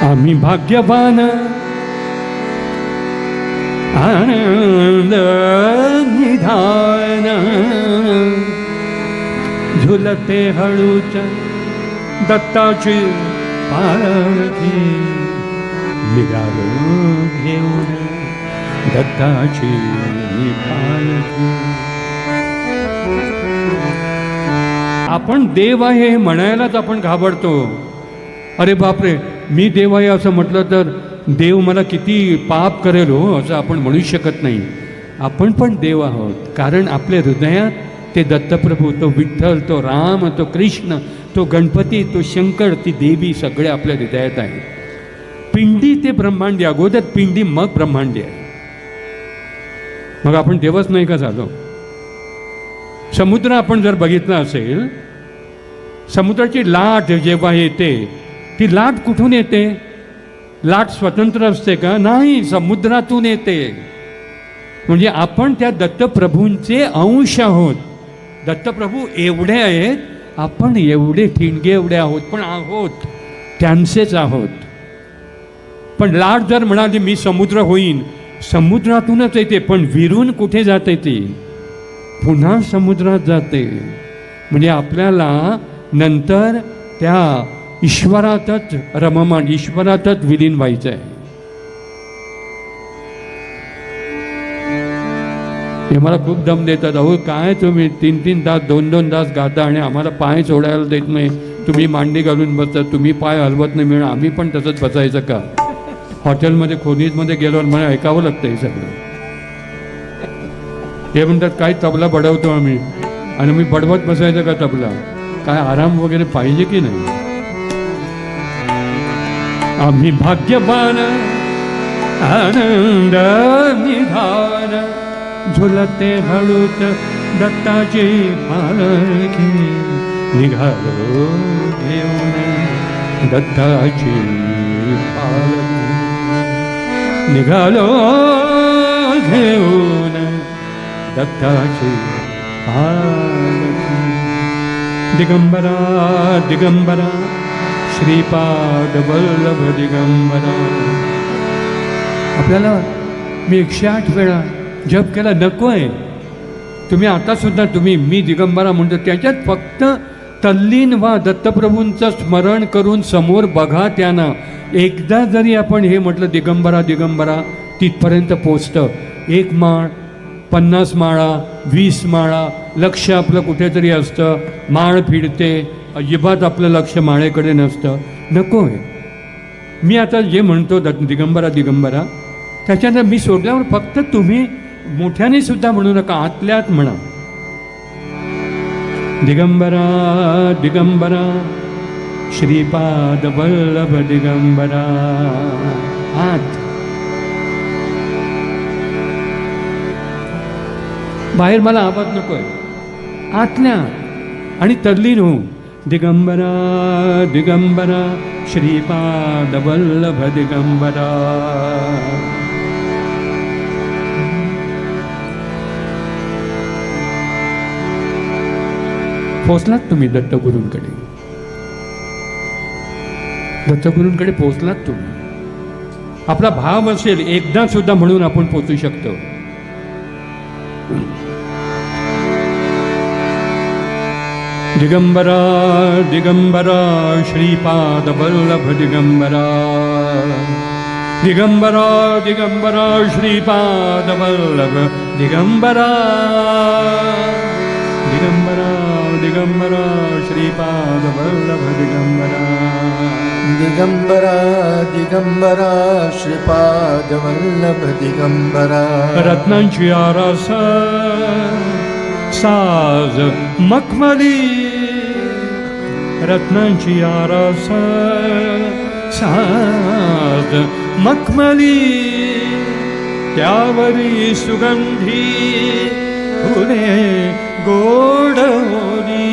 आम्ही भाग्यवान आनंद निधान झुलते हळूच दत्ताची पालखी निघालो घेऊन दत्ताची पालखी. आपण देव आहे म्हणायलाच आपण घाबरतो. अरे बापरे, मी देव आहे असं म्हटलं तर देव मला किती पाप करेल हो, असं आपण म्हणू शकत नाही. आपण पण देव आहोत, कारण आपल्या हृदयात ते दत्तप्रभू, तो विठ्ठल, तो राम, तो कृष्ण, तो गणपती, तो शंकर, ती देवी सगळे आपल्या हृदयात आहे. पिंडी ते ब्रह्मांडी, अगोदर पिंडी मग ब्रह्मांडी आहे. मग आपण देवच नाही का झालो? समुद्र आपण जर बघितला असेल, समुद्राची लाट जेव्हा येते, ती लाट कुठून येते? लाट स्वतंत्र असते का? नाही, समुद्रातून येते. म्हणजे आपण त्या दत्तप्रभूंचे अंश आहोत. दत्तप्रभू एवढे आहेत, आपण एवढे ठिणगे एवढे आहोत, पण आहोत त्यांचेच आहोत. पण लाट जर म्हणाली मी समुद्र होईन, समुद्रातूनच येते, पण विरून कुठे जाते ती? पुन्हा समुद्रात जाते. म्हणजे आपल्याला नंतर त्या ईश्वरातच रममाण, ईश्वरातच विलीन व्हायचं आहे. हे मला खूप दम देतात. अहो काय तुम्ही 3-3 तास 2-2 तास गाता आणि आम्हाला पाय सोडायला देत नाही, तुम्ही मांडी घालून बसता, तुम्ही पाय हलवत नाही मिळणं, आम्ही पण तसंच बसायचं का? हॉटेलमध्ये खोलीमध्ये गेल्यावर मला ऐकावं लागतं हे सगळं. हे म्हणतात काय तबला बडवतो आम्ही, आणि मी बडवत बसायचं का तबला? काय आराम वगैरे पाहिजे की नाही? आम्ही भाग्यवान आनंद निधान झुलते हळूच दत्ताची पालखी निघालो घेऊन दत्ताची पालखी निघालो घेऊन दत्ताची पालखी. दिगंबरा दिगंबरा श्रीपाद वल्लभ दिगंबरा. आपल्याला मी 108 वेळा जप केला, नको आहे. तुम्ही आता सुद्धा तुम्ही मी दिगंबरा म्हणतो, त्याच्यात फक्त तल्लीन व्हा, दत्तप्रभूंचं स्मरण करून समोर बघा त्यांना. एकदा जरी आपण हे म्हटलं दिगंबरा दिगंबरा, तिथपर्यंत पोचतं. 1 माळ, 50 माळा, 20 माळा, लक्ष आपलं कुठेतरी असतं, माळ फिरते, अजिबात आपलं लक्ष माळेकडे नसतं. नको आहे. मी आता जे म्हणतो दिगंबरा दिगंबरा, त्याच्यानंतर मी सोडल्यावर फक्त तुम्ही मोठ्याने सुद्धा म्हणू नका, आतल्यात म्हणा दिगंबरा दिगंबरा श्रीपाद वल्लभ दिगंबरा. आत, बाहेर मला आवाज नको आहे, आतल्या आणि तल्लीन हो. दिगंबरा दिगंबरा श्रीपाद वल्लभ दिगंबरा. पोचलात तुम्ही दत्तगुरूंकडे, दत्तगुरूंकडे पोचलात तुम्ही. आपला भाव असेल एकदा सुद्धा म्हणून आपण पोचू शकतो. दिगंबरा दिगंबरा श्रीपाद वल्लभ दिगंबरा. दिगंबरा दिगंबरा श्रीपाद वल्लभ दिगंबरा. दिगंबरा दिगंबरा श्रीपाद वल्लभ दिगंबरा. दिगंबरा दिगंबरा श्रीपाद वल्लभ दिगंबरा. रत्नांची आरास साज मखमली, रत्नांची आरास साज मखमली, त्यावरी सुगंधी फुले गोड होरी,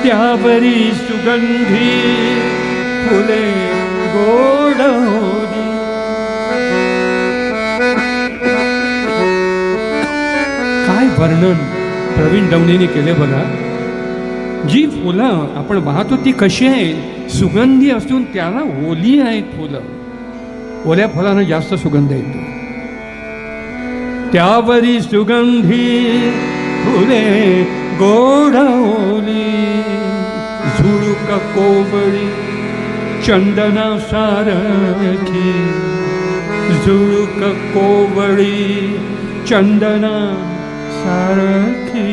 त्यावरी सुगंधी फुले गोड होरी. काय वर्णन प्रवीण दवणेने केले बघा. जी फुलं आपण पाहतो ती कशी आहे? सुगंधी असून त्याला ओली आहेत फुलं. ओल्या फुलांना जास्त सुगंध येतो. त्यावरी सुगंधी फुले गोड ओली, झुळूक कोवळी चंदना सारखी, झुळूक कोवळी चंदना सारखी.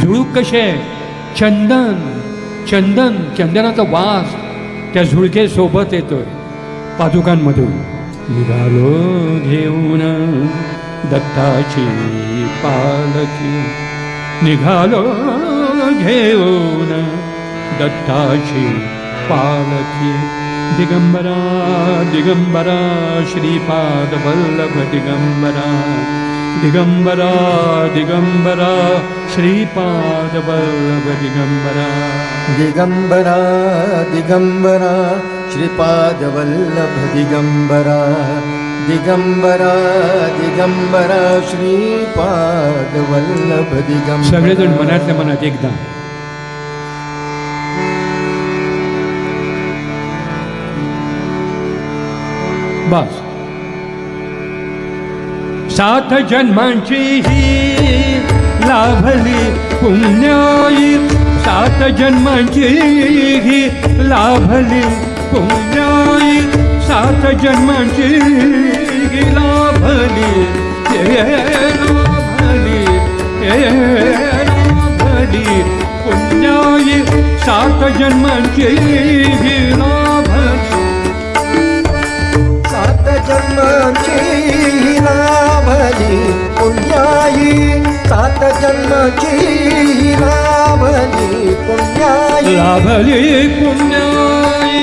झुळूक कसे? चंदन, चंदन, चंदनाचा वास त्या झुळकेसोबत येतोय पादुकांमधून. निघालो घेऊन दत्ताची पालखी, निघालो घेऊन दत्ताची पालखी. दिगंबरा दिगंबरा श्रीपाद वल्लभ दिगंबरा, दिगंबरा दिगंबरा श्रीपाद वल्लभ दिगंबरा. दिगंबरा दिगंबरा श्रीपाद वल्लभ दिगंबरा, दिगंबरा दिगंबरा श्रीपाद वल्लभ दिगंबरा. सगळेजण मनातल्या मनात एकदा बस. 7 जन्मांची ही लाभली पुण्याई, 7 जन्मांची ही लाभली पुण्याई, 7 जन्मांची ही लाभली, लाभली, लाभली पुण्याई, 7 जन्मांची ही लाभली, 7 जन्माची लाभली पुण्याई, 7 जन्माची लाभली पुण्याई, लाभली पुण्याई,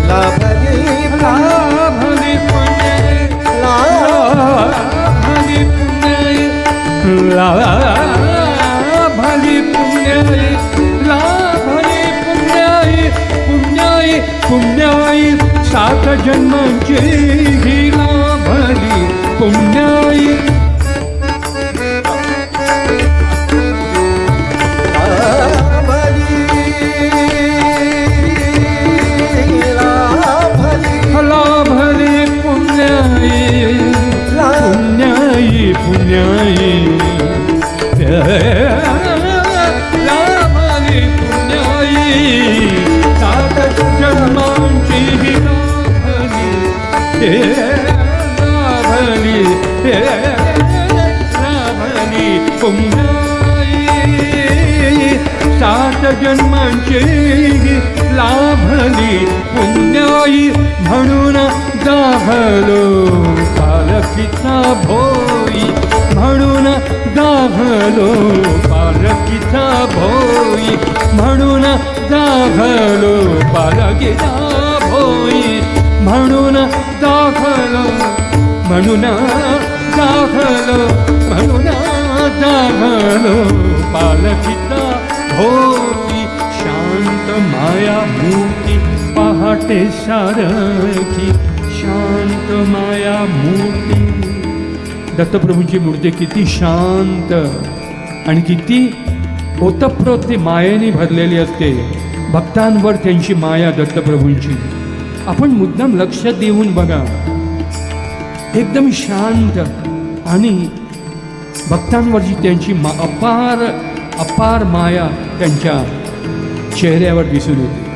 लाभली लाभली पुण्याई, लाभली पुण्याई, लाभली पुण्याई, लाभली पुण्याई, पुण्याई पुण्याई, 7 जन्मांची ही लाभली पुण्याई. लाभली पुण्याई, पुण्याई पुण्याई, लाभली पुण्याई, 7 जन्मांची ही लाभली, लाभली, लाभली पुण्याई, 7 जन्मांची लाभली पुण्याई. म्हणून गाभलो पालखीचा भोई, म्हणून गाभलो पालखीचा भोई, म्हणून गाभलो पालखीचा भोई, म्हणून गाभलो, म्हणून गाभलो, म्हणून गाभलो पालखीचा भोई. शांत माया मूर्ती पहाटे सारखी, शांत माया मूर्ती. दत्तप्रभूंची मूर्ती किती शांत आणि किती ओतप्रोत मायेने भरलेली असते. भक्तांवर त्यांची माया दत्तप्रभूंची. आपण मुद्दाम लक्ष देऊन बघा, एकदम शांत आणि भक्तांवरची त्यांची अपार अपार माया त्यांच्या चेहऱ्यावर दिसून येते.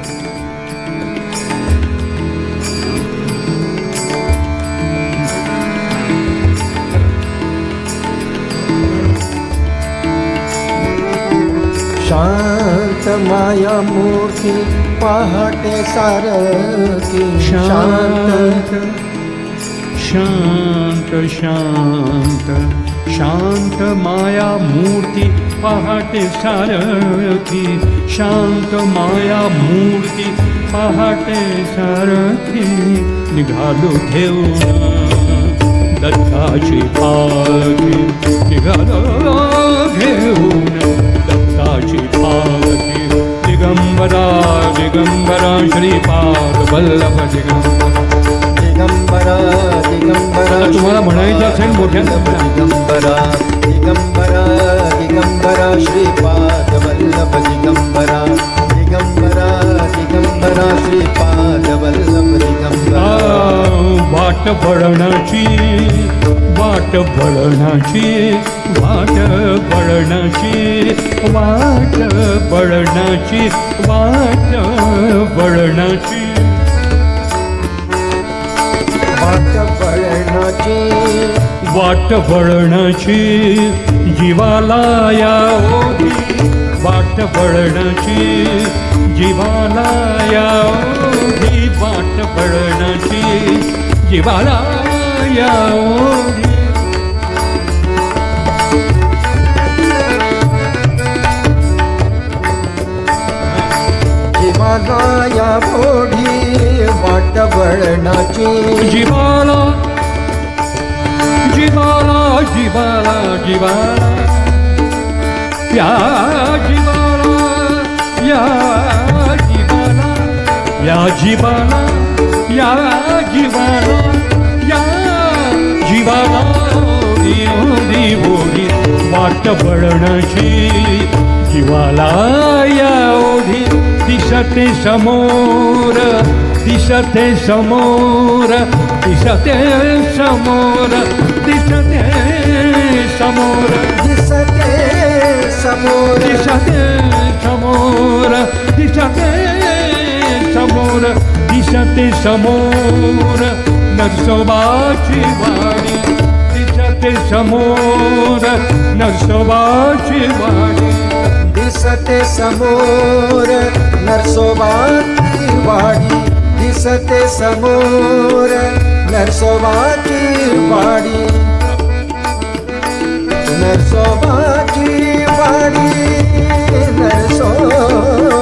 शांत माया मूर्ती पहाटे सारखी, शांत शांत शांत शांत माया मूर्ती पहाटे सारखी, शांत माया मूर्ती पहाटे सारखी. निघालो घेऊन दत्ताची पालखी, निघालो घेऊन दत्ताची पालखी. दिगंबरा दिगंबरा श्रीपाद वल्लभ दिगंबरा, दिगंबरा दिगंबरा. तुम्हाला म्हणायचं असेल मोठ्या दिगंबरा दिगंबरा दिगंबरा श्रीपाद वल्लभ दिगंबरा, दिगंबरा दिगंबरा श्रीपाद वल्लभ दिगंबरा वाट बळणाची वाट बळणाची वाट बळणाची वाट बळणाची वाट बळणाची वाट बळणाची वाट बळणाची जीवाला या ओढी वाट बळणाची जीवाला या ओढी वाट बळणाची जीवाला या ओढी जीवाला या ओढी वाट बळणाची जीवाला जीवाला जीवाला जीवाला या जीवाला या जीवाला या जीवाला या जीवाला या जीवाला ओढी ओढी ओढी वाट बळणाची जीवाला या ओढी दिसते समोर दिसते समोर दिसते समोर दिसते समोर दिसते समोर दिसते समोर दिसते समोर दिसते समोर नरसोबाची वाडी दिसते समोर नरसोबाची वाडी दिसते समोर नरसोबाची वाडी दिसते समोर नरसोबाची वाडी नरसोबाची वाडी नरसोबाची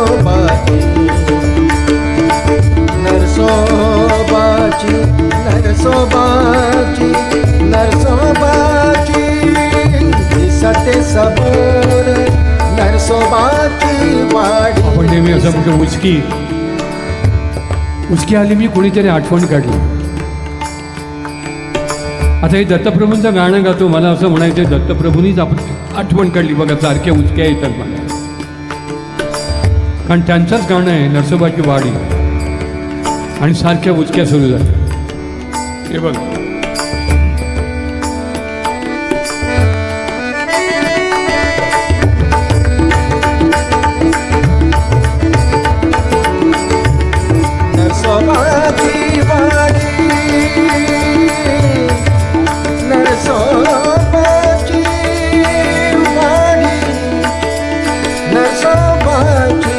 नरसोबाची नरसोबाची नरसोबाची दिसते समोर नरसोबाची वाडी आपण नेहमी असं म्हणतो उचकी आली मी कोणीतरी आठवण काढली. आता हे दत्तप्रभूंचं गाणं गातो मला असं म्हणायचं दत्तप्रभूंनीच आपण आठवण काढली बघा सारख्या उचक्या येतात मला कारण त्यांचंच गाणं आहे नरसोबाची वाडी आणि सारख्या उचक्या सुरू झाल्या हे बघ नरसोबाची वाडी नरसोबाची वाडी नरसोबाची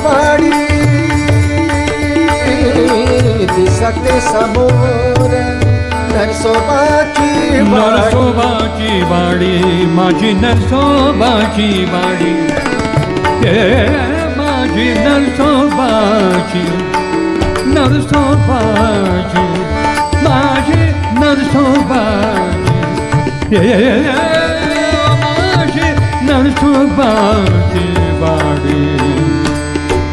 वाडी दिसते समोर नरसोबाची नरसोबाची वाडी माझी नरसोबाची वाडी हे माझी नरसोबाची नरसोबाची माझी नरसोबाची हे माझी नरसोबाची वाडी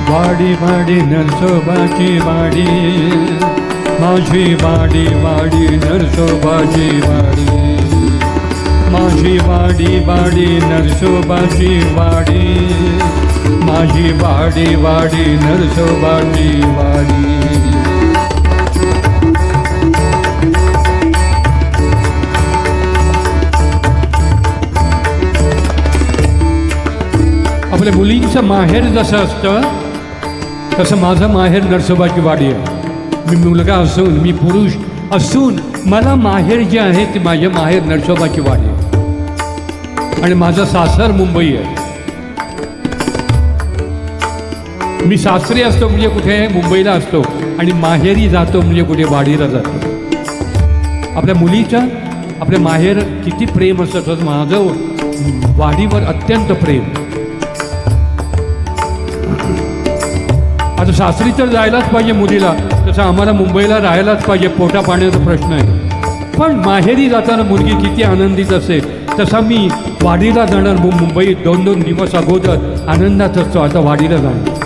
वाडी वाडी नरसोबाची वाडी माझी वाडी वाडी नरसोबाची वाडी माझी वाडी वाडी नरसोबाची वाडी माझी वाडी वाडी नरसोबाची वाडी आपल्या मुलींचं माहेर जसं असतं तसं माझं माहेर नरसोबाची वाडी आहे. मी मुलगा असून मी पुरुष असून मला माहेर जे आहे ते माझे माहेर नरसोबाची वाडी आहे आणि माझं सासर मुंबई आहे. मी सासरी असतो म्हणजे कुठे मुंबईला असतो आणि माहेरी जातो म्हणजे कुठे वाडीला जातो. आपल्या मुलीच्या आपल्या माहेर किती प्रेम असतं तसं माझं वाडीवर अत्यंत प्रेम. आता सासरी तर जायलाच पाहिजे मुलीला तसं आम्हाला मुंबईला राहायलाच पाहिजे पोटा पाण्याचा प्रश्न आहे. पण माहेरी जाताना मुलगी किती आनंदित असेल तसा मी वाडीला जाणार मुंबईत 2-2 दिवस अगोदर आनंदात असतो. आता वाडीला जाणार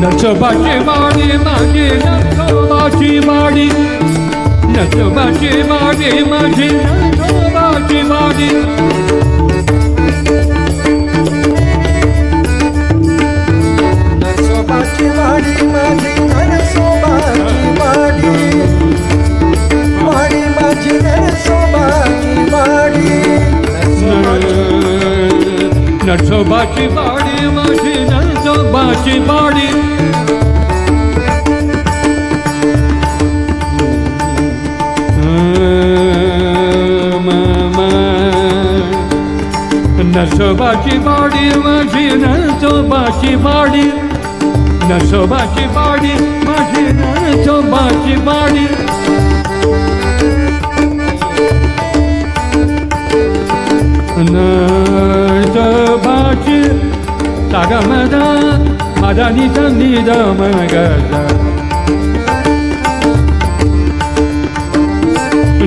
नरसोबाची वाडी माझी नरसोबाची वाडी नरसोबाची वाडी माझी नरसोबाची वाडी नरसोबाची वाडी माझी नरसोबाची वाडी नरसोबाची वाडी माझी नरसोबाची वाडी नरसोबाची वाडी माझी नरसोबाची वाडी नरसोबाची सागा मदा माझा निजा निजा मगजा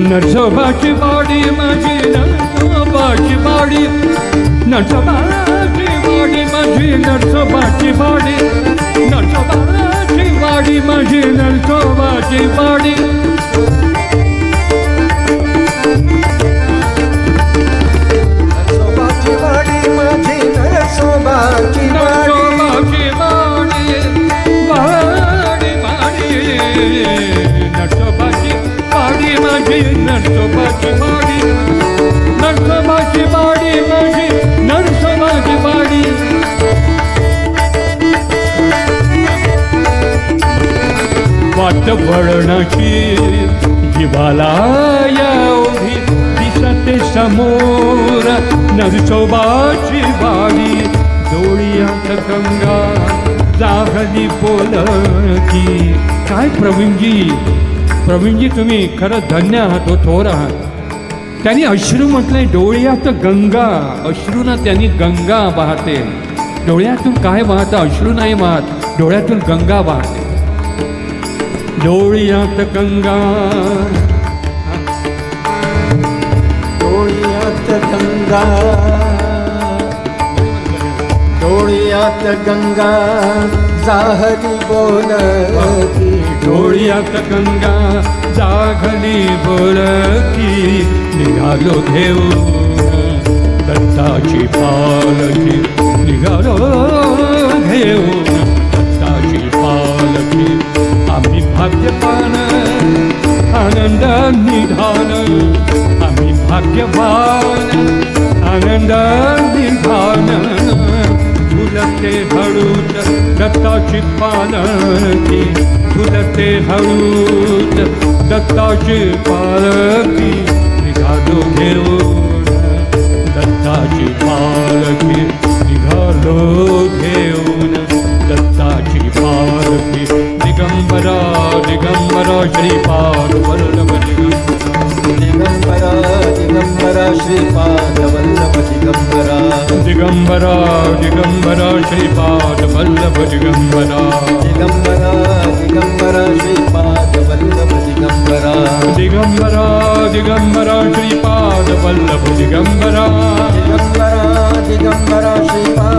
नरसोबाची वाडी माझी नरसोबाची वाडी नरसोबाची वाडी माझी नरसोबाची वाडी नरसोबाची वाडी माझी नरसोबाची वाडी नरसोबाची वाडी माझी नरसोबाची वाडी नरसोबाची वाडी वाडी वाडी नरसोबाची वाडी माझी नरसोबाची वाडी नरसोबाची वाडी माझी नरसोबाची वाडी वाट वळणाची जीवाला एवढी दिसते समोर नरसोबाची वाडी डोळ्यात गंगा जागली बोलकी काय प्रवीणजी तुम्ही खरं धन्य आहात हो थोर आहात त्यांनी अश्रू म्हटलंय डोळ्यात गंगा अश्रूनं त्यांनी गंगा वाहते डोळ्यातून काय वाहतं अश्रू नाही वाहत डोळ्यातून गंगा वाहते डोळ्यात गंगा डोळ्यात गंगा डोळ्यात गंगा जाहली बोलकी डोळ्यात गंगा जागली बोलकी निघालो घेऊन दत्ताची पालखी निघालो घेऊन दत्ताची पालखी आम्ही भाग्यवान आनंद निधान आम्ही भाग्यवान आनंद निधान झुलते हळूच दत्ताची पालखी झुलते हळूच दत्ताची पालखी निघालो घेऊन दत्ताची पालखी निघालो घेऊन दत्ताची पालखी दिगंबरा दिगंबरा श्रीपाद वल्लभ दिगंबरा दिगंबरा श्रीपाद वल्लभ दिगंबरा दिगंबरा दिगंबरा श्रीपाद वल्लभ दिगंबरा दिगंबरा दिगंबरा श्रीपाद वल्लभ दिगंबरा दिगंबरा दिगंबरा श्रीपाद वल्लभ दिगंबरा दिगंबरा दिगंबरा श्रीपाद